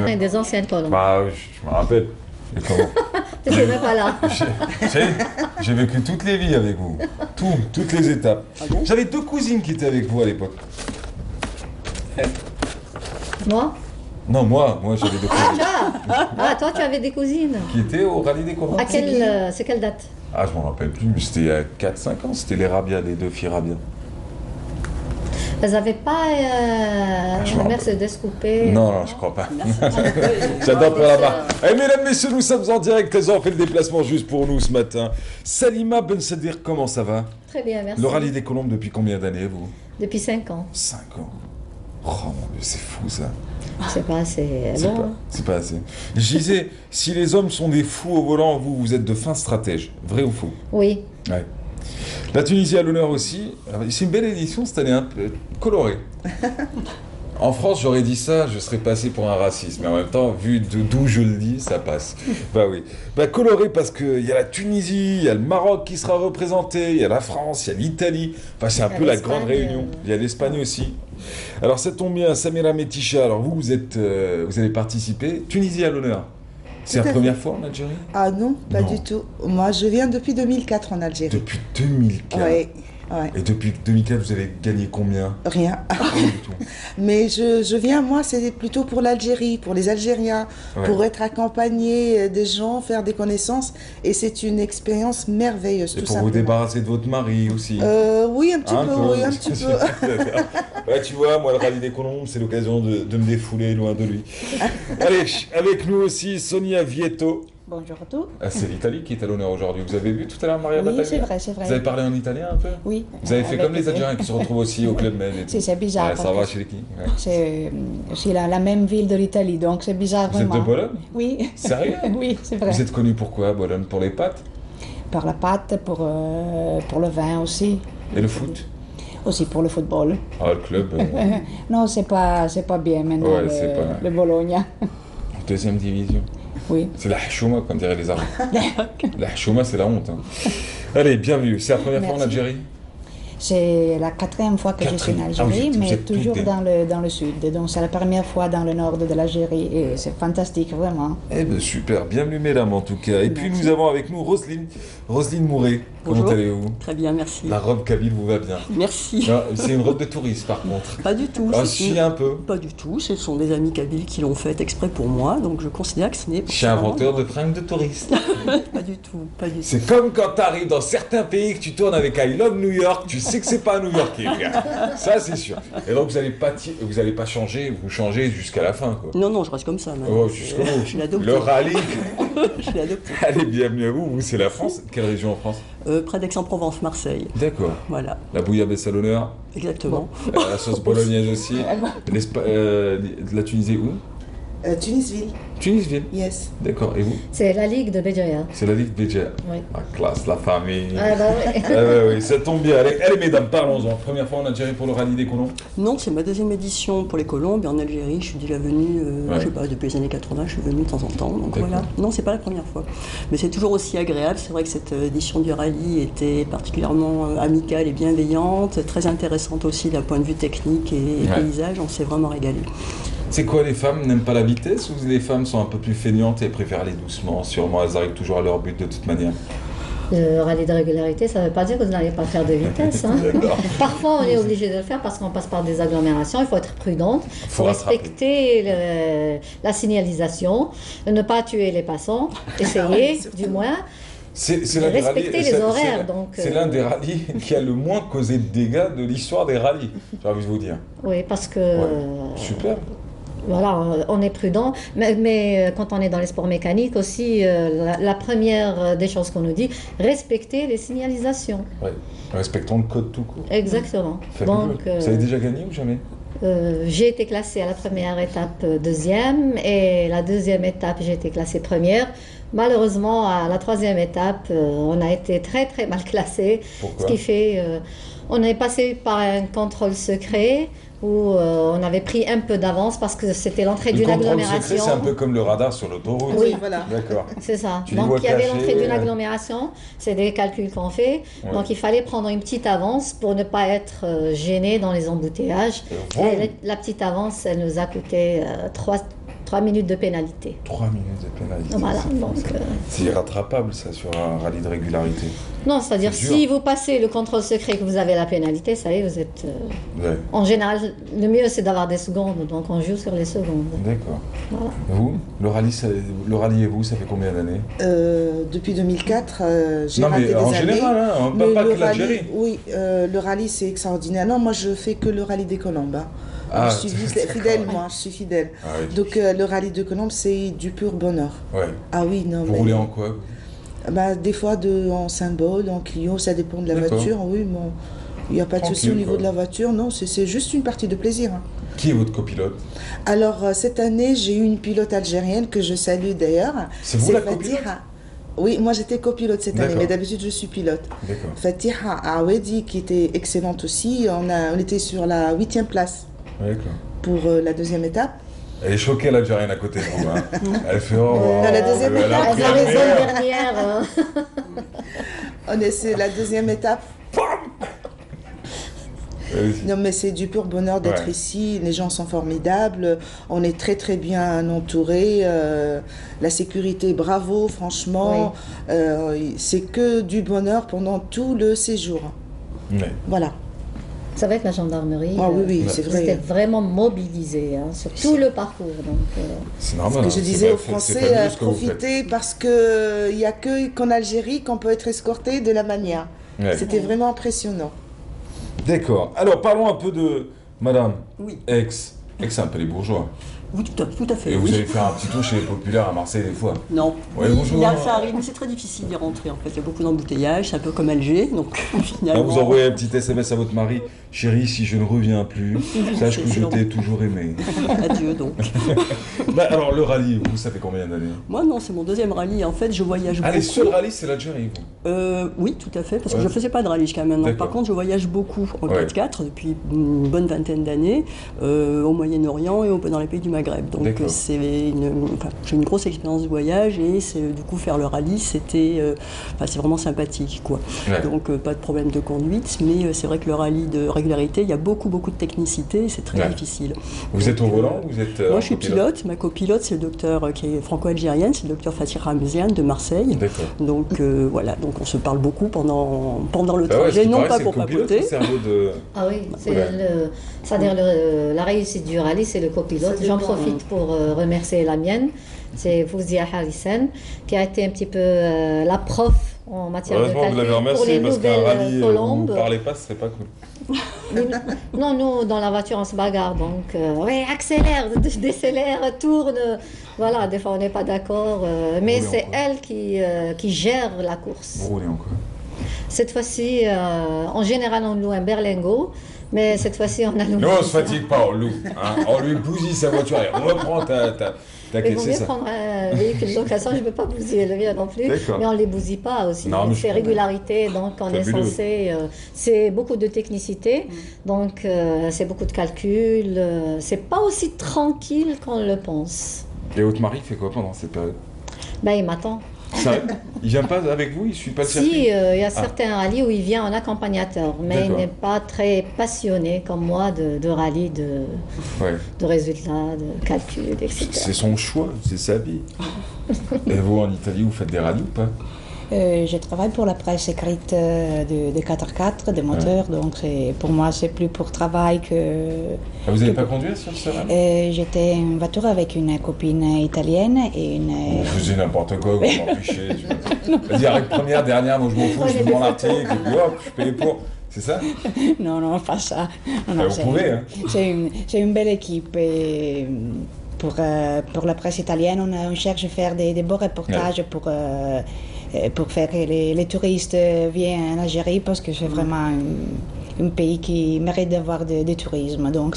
Des anciennes colombes. Bah, je me rappelle. Et comment Tu n'étais même pas là. J'ai vécu toutes les vies avec vous. Toutes les étapes. J'avais 2 cousines qui étaient avec vous à l'époque. Moi? Non, moi j'avais 2 cousines. Toi, tu avais des cousines. Qui étaient au rallye des Colombes. C'est quelle date? Ah, je m'en rappelle plus, mais c'était il y a 4-5 ans. C'était les Rabia, les 2 filles Rabia. Elles n'avaient pas la Mercedes coupée. Non, je crois pas. J'adore pour là-bas. Eh, mesdames, messieurs, nous sommes en direct. Elles ont fait le déplacement juste pour nous ce matin. Salima Ben Sadir, comment ça va? Très bien, merci. Le rallye des Colombes depuis combien d'années, vous? Depuis 5 ans. 5 ans. Oh mon Dieu, c'est fou ça. C'est pas assez long. C'est pas assez. Je disais, si les hommes sont des fous au volant, vous êtes de fins stratèges. Vrai ou faux? Oui. Ouais. La Tunisie à l'honneur aussi. C'est une belle édition cette année, un peu colorée. En France, j'aurais dit ça, je serais passé pour un raciste. Mais en même temps, vu d'où je le dis, ça passe. Bah oui. Bah coloré parce qu'il y a la Tunisie, il y a le Maroc qui sera représenté, il y a la France, il y a l'Italie. Enfin, c'est un peu la grande réunion. Il y a l'Espagne aussi. Alors ça tombe bien, Samira Metisha. Alors vous avez participé. Tunisie à l'honneur. C'est la première fois en Algérie? Ah non, pas du tout. Moi, je viens depuis 2004 en Algérie. Depuis 2004? Oui. Et depuis 2004, vous avez gagné combien? Rien. Rien du tout. Mais je viens, moi, c'est plutôt pour l'Algérie, pour les Algériens, pour être accompagné des gens, faire des connaissances. Et c'est une expérience merveilleuse, et tout pour simplement. vous débarrasser de votre mari aussi? Oui, un petit peu, oui, un petit peu. Ouais, tu vois, moi, le rallye des Colombes, c'est l'occasion de me défouler loin de lui. Allez, avec nous aussi, Sonia Vietto. Bonjour à tous. Ah, c'est l'Italie qui est à l'honneur aujourd'hui. Vous avez vu tout à l'heure Maria Oui, Battaglia? c'est vrai, c'est vrai. Vous avez parlé en italien un peu? Oui. Vous avez fait avec comme les Algériens qui se retrouvent aussi au Club Med et tout. Si, c'est bizarre. Ouais, ça va chez les qui? Ouais. C'est la même ville de l'Italie, donc c'est bizarre Vous êtes vraiment. de Bologne? Oui. Sérieux? Oui, c'est vrai. Vous êtes connu pour quoi, Bologne? Pour les pâtes? Par la pâte, pour le vin aussi. Et le foot? Aussi pour le football. Ah, le club, Non, c'est pas bien maintenant, Ouais, c'est pas- le Bologna. deuxième division. Oui. C'est la chouma, comme diraient les Arabes. La chouma, c'est la honte. Hein. Allez, bienvenue. C'est la première fois en Merci. Algérie? C'est la 4e fois que je suis en Ah oui, Algérie, vous mais êtes toutes toujours des- dans le sud. Donc c'est la première fois dans le nord de l'Algérie et c'est fantastique, vraiment. Eh bien, super. Bienvenue, mesdames, en tout cas. Et puis, Merci. nous avons avec nous Roselyne Mouret. Comment Bonjour. allez-vous? Très bien, merci. La robe Kabyle vous va bien. Merci. Non, c'est une robe de touriste, par contre. Pas du tout. Ah, c'est si, une- un peu. Pas du tout. Ce sont des amis kabyles qui l'ont fait exprès pour moi, donc je considère que ce n'est Je suis inventeur de fringues de touristes. pas du tout. Pas du tout. C'est comme quand tu arrives dans certains pays que tu tournes avec I Love New York, tu sais que c'est pas un New Yorkais, le gars. Ça, c'est sûr. Et donc, vous allez pas changer, vous changez jusqu'à la fin, quoi. Non, non, je reste comme ça. maintenant. Oh, jusqu'au bout. Je suis adopté. Le rallye. Je suis adopté. Allez, bienvenue à vous. Vous, c'est la France. Quelle région en France? Près d'Aix-en-Provence, Marseille. D'accord. Voilà, La bouillabaisse à l'honneur. exactement. La sauce bolognaise aussi. La Tunisie où? Tunisville, Tunisville. yes. D'accord. Et vous? C'est la Ligue de Béjaïa. C'est la Ligue BGA. Oui. Ah, classe, la famille. Ah bah oui. Ah ouais, oui, ça tombe bien. Allez, mesdames, parlons-en. Première fois en Algérie pour le rallye des Colombes. Non, c'est ma deuxième édition pour les Colombes. Et en Algérie, je suis déjà venue, Ouais. je sais pas, depuis les années 80, je suis venue de temps en temps. Donc D'accord. voilà. Non, c'est pas la première fois. Mais c'est toujours aussi agréable. C'est vrai que cette édition du rallye était particulièrement amicale et bienveillante, très intéressante aussi d'un point de vue technique et Ouais. paysage. On s'est vraiment régalé. C'est quoi, les femmes n'aiment pas la vitesse ou les femmes sont un peu plus feignantes et préfèrent aller doucement? Sûrement, elles arrivent toujours à leur but de toute manière. Le rallye de régularité, ça ne veut pas dire que vous n'allez pas faire de vitesse. Hein. D'accord. Parfois, on est obligé de le faire parce qu'on passe par des agglomérations. Il faut être prudente. Il faut rattraper. respecter la signalisation, ne pas tuer les passants, essayer du moins. C'est De l'un des respecter rallyes- les c'est- horaires, c'est- donc, C'est l'un des rallyes qui a le moins causé de dégâts de l'histoire des rallyes, j'ai envie de vous dire. Oui, parce que Super. voilà, on est prudent. Mais quand on est dans les sports mécaniques aussi, la première des choses qu'on nous dit, respecter les signalisations. Ouais. Respectons le code tout court. Exactement. Fabuleux. Donc, Vous avez déjà gagné ou jamais? j'ai été classée à la première étape deuxième et la deuxième étape j'ai été classée première. Malheureusement, à la troisième étape, on a été très très mal classés. Pourquoi? Ce qui fait, on est passé par un contrôle secret où on avait pris un peu d'avance parce que c'était l'entrée Le d'une contrôle agglomération. secret, c'est un peu comme le radar sur l'autoroute. Oui. Voilà. D'accord. C'est ça. Tu les Donc vois il y avait cachés, l'entrée d'une agglomération, c'est des calculs qu'on fait. Ouais. Donc il fallait prendre une petite avance pour ne pas être gêné dans les embouteillages. Et Et la petite avance, elle nous a coûté 3 3 minutes de pénalité. 3 minutes de pénalité. Voilà, donc... C'est irrattrapable, ça, sur un rallye de régularité. Non, c'est-à-dire, C'est dur. si vous passez le contrôle secret que vous avez la pénalité, ça y est, vous êtes... Ouais, En général, le mieux, c'est d'avoir des secondes, donc on joue sur les secondes. d'accord. Voilà. Vous, le rallye et vous, ça fait combien d'années? Depuis 2004, j'ai Non, raté mais des en années. général, hein, Mais pas le que l'Algérie. rallye, oui, le rallye c'est extraordinaire. Non, moi je fais que le rallye des Colombes. Hein. Ah, je suis d'accord. fidèle, moi, je suis fidèle. Ah oui. Donc le rallye de Colombes, c'est du pur bonheur. Ouais. Ah oui, non. Vous mais- roulez en quoi, vous? Bah, des fois en symbole, en Clio, ça dépend de la D'accord. voiture. Oui, bon, il n'y a pas de souci au Tranquille, niveau quoi. de la voiture. Non, c'est juste une partie de plaisir. Hein. Qui est votre copilote? Alors, cette année, j'ai eu une pilote algérienne que je salue d'ailleurs. C'est vous la Fatiha. copilote? Oui, moi j'étais copilote cette année, D'accord. mais d'habitude je suis pilote. D'accord. Fatiha Awedi, qui était excellente aussi, on était sur la 8e place D'accord. pour la 2e étape. Elle est choquée, l'Algérienne, à côté de vous. Hein. Elle fait oh, Dans la deuxième elle a étape, pris Elles ont la raison meilleure. dernière. Hein. On est sur la 2e étape. Vas-y. Non, mais c'est du pur bonheur d'être Ouais. ici. Les gens sont formidables. On est très très bien entourés. La sécurité, bravo, franchement. C'est que du bonheur pendant tout le séjour. Ouais. Voilà. Ça va être la gendarmerie. Ah oui, oui, Ouais. c'est Ils étaient vrai. vraiment mobilisés hein, sur tout le parcours. Donc, C'est Ce normal. que hein, je c'est disais pas- aux c'est Français, fabuleux ce que vous faites. profitez parce qu'il n'y a qu'en Algérie qu'on peut être escorté de la manière. Ouais. C'était vraiment impressionnant. D'accord. Alors, parlons un peu de Madame Oui, Aix. Aix, c'est un peu les bourgeois. oui, tout à fait. Et vous oui. allez faire un petit tour chez les populaires à Marseille des fois. Non, Ouais, oui, bonjour. ça arrive, mais c'est très difficile d'y rentrer en fait. Il y a beaucoup d'embouteillages, c'est un peu comme Alger, donc Là, finalement. vous envoyez un petit SMS à votre mari. Chérie, si je ne reviens plus, sache que C'est je long. t'ai toujours aimé. Adieu donc. Bah, alors, le rallye, vous, ça fait combien d'années? Moi non, c'est mon deuxième rallye. En fait, je voyage Ah, les beaucoup. seuls rallyes, c'est l'Algérie, vous? Oui, tout à fait, parce que Ouais. je ne faisais pas de rallye jusqu'à maintenant. D'accord. Par contre, je voyage beaucoup en Ouais. 4x4 depuis une bonne vingtaine d'années, au Moyen-Orient et dans les pays du Maghreb. Donc D'accord. j'ai une grosse expérience de voyage et du coup faire le rallye, c'est vraiment sympathique, quoi. Ouais. Donc pas de problème de conduite, mais c'est vrai que le rallye de régularité, il y a beaucoup de technicité, et c'est très Ouais. difficile. Vous êtes au Donc, volant ou vous êtes moi, en je suis copilote? pilote. Ma copilote, c'est le docteur qui est franco-algérienne, c'est le docteur Fatih Ramzian de Marseille. D'accord. Donc voilà, donc on se parle beaucoup pendant le Bah ouais, ce trajet, qui non paraît, pas c'est pour le copilote, papoter. le cerveau de... ah oui, Ouais. c'est-à-dire la réussite du rallye, c'est le copilote. Ça J'en dépend, profite pour remercier la mienne, c'est Fouzia Harisen, qui a été un petit peu la prof en matière de Heureusement que vous calcul l'avez pour remercié les parce qu'un nouvelles rallye où vous colombes. ne parlez pas, ce serait pas cool. Mais non, nous, dans la voiture, on se bagarre. Donc, oui, accélère, décélère, tourne. Voilà, des fois, on n'est pas d'accord. Mais Roulez en c'est quoi? elle qui gère la course. Vous roulez en quoi? Cette fois-ci, en général, on loue un berlingot. Mais cette fois-ci, on a loué. Non, on se fatigue pas, on loue. Hein. On lui bousille sa voiture et reprend ta Il vaut caisse, mieux c'est ça. prendre un véhicule de location, je ne peux pas bousiller le mien non plus, D'accord. mais on ne les bousille pas aussi. Non, mais je C'est comprends. régularité, donc on est Fabuleux. censé. C'est beaucoup de technicité, donc c'est beaucoup de calculs. C'est pas aussi tranquille qu'on le pense. Et votre mari fait quoi pendant cette période? Ben, il m'attend. Ça, il vient pas avec vous? Il suit pas le circuit? Si, il y a certains rallyes où il vient en accompagnateur, mais il D'accord. n'est pas très passionné comme moi de rallye, Ouais. de résultats, de calculs, etc. C'est son choix, c'est sa vie. Et vous, en Italie, vous faites des rallyes ou pas? Je travaille pour la presse écrite de 4x4, de moteur, donc pour moi c'est plus pour travail que... Ah, vous n'avez pas conduit sur ce rallye? J'étais en voiture avec une copine italienne et une... Vous faisiez n'importe quoi, vous m'empêchez. Vas-y, arrête première, dernière, moi je m'en fous, je fais mon article, et puis hop, je paye pour. C'est ça? Non, non, pas ça. Non, Bah, vous pouvez, hein. C'est une belle équipe et pour la presse italienne, on cherche à faire des beaux reportages pour faire que les touristes viennent en Algérie parce que c'est vraiment un pays qui mérite d'avoir du tourisme. Donc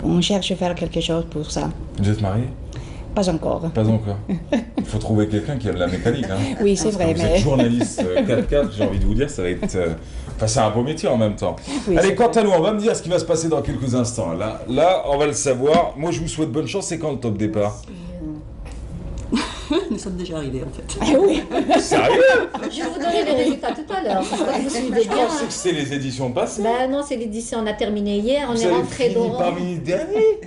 on cherche à faire quelque chose pour ça. Vous êtes marié? Pas encore. Pas encore. Il faut trouver quelqu'un qui aime la mécanique. Hein. Oui, c'est vrai, Vous mais... êtes journaliste 4x4, j'ai envie de vous dire, ça va être... Enfin, c'est un beau métier en même temps. Oui, Allez, c'est quant vrai. à nous, on va me dire ce qui va se passer dans quelques instants. Là, on va le savoir. Moi, je vous souhaite bonne chance. C'est quand le top départ? Nous sommes déjà arrivés en fait. Eh oui. Sérieux? Je vais vous donner les résultats tout à l'heure. J'espère que vous suivez Je bien. pensais que c'était les éditions passées. Ben non, c'est l'édition, on a terminé hier, on Vous est avez rentré fini d'Oran. parmi les derniers.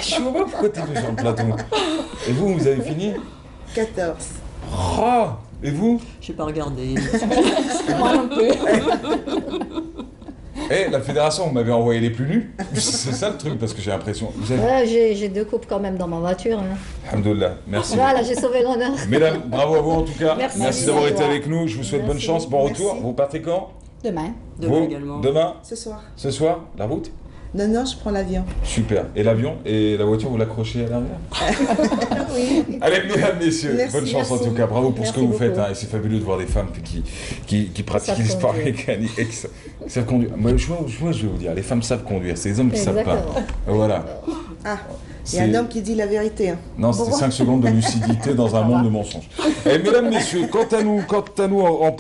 Je sais pas pourquoi t'es venu sur le plateau. Et vous avez fini? 14. Oh, et vous? Je n'ai pas regardé. Moi non plus. Eh, la fédération, vous m'avez envoyé les plus nus. C'est ça le truc, parce que j'ai l'impression. Vous avez... Ouais, j'ai 2 coupes quand même dans ma voiture. Hein. Alhamdoulilah, merci. Voilà, j'ai sauvé l'honneur. Mesdames, bravo à vous en tout cas. Merci. d'avoir été Merci. avec nous. Je vous souhaite bonne Merci. chance, bon retour. Merci. Vous partez quand? Demain. Demain Vous également. Demain? Ce soir. Ce soir? La route? Non, non, je prends l'avion. Super. Et l'avion et la voiture, vous l'accrochez à l'arrière? Oui. Allez, mesdames, messieurs, Merci, bonne chance en merci. tout cas. Bravo pour ce que Merci vous faites. beaucoup. Hein, et c'est fabuleux de voir des femmes qui pratiquent Savent les sports conduire. mécaniques et qui savent conduire. Moi, je vais vous dire, les femmes savent conduire. C'est les hommes qui savent pas. Exactement. Voilà. Ah, il y a un homme qui dit la vérité. Hein. Non, c'était 5 secondes de lucidité dans un monde de mensonges. Et mesdames, messieurs, quant à nous en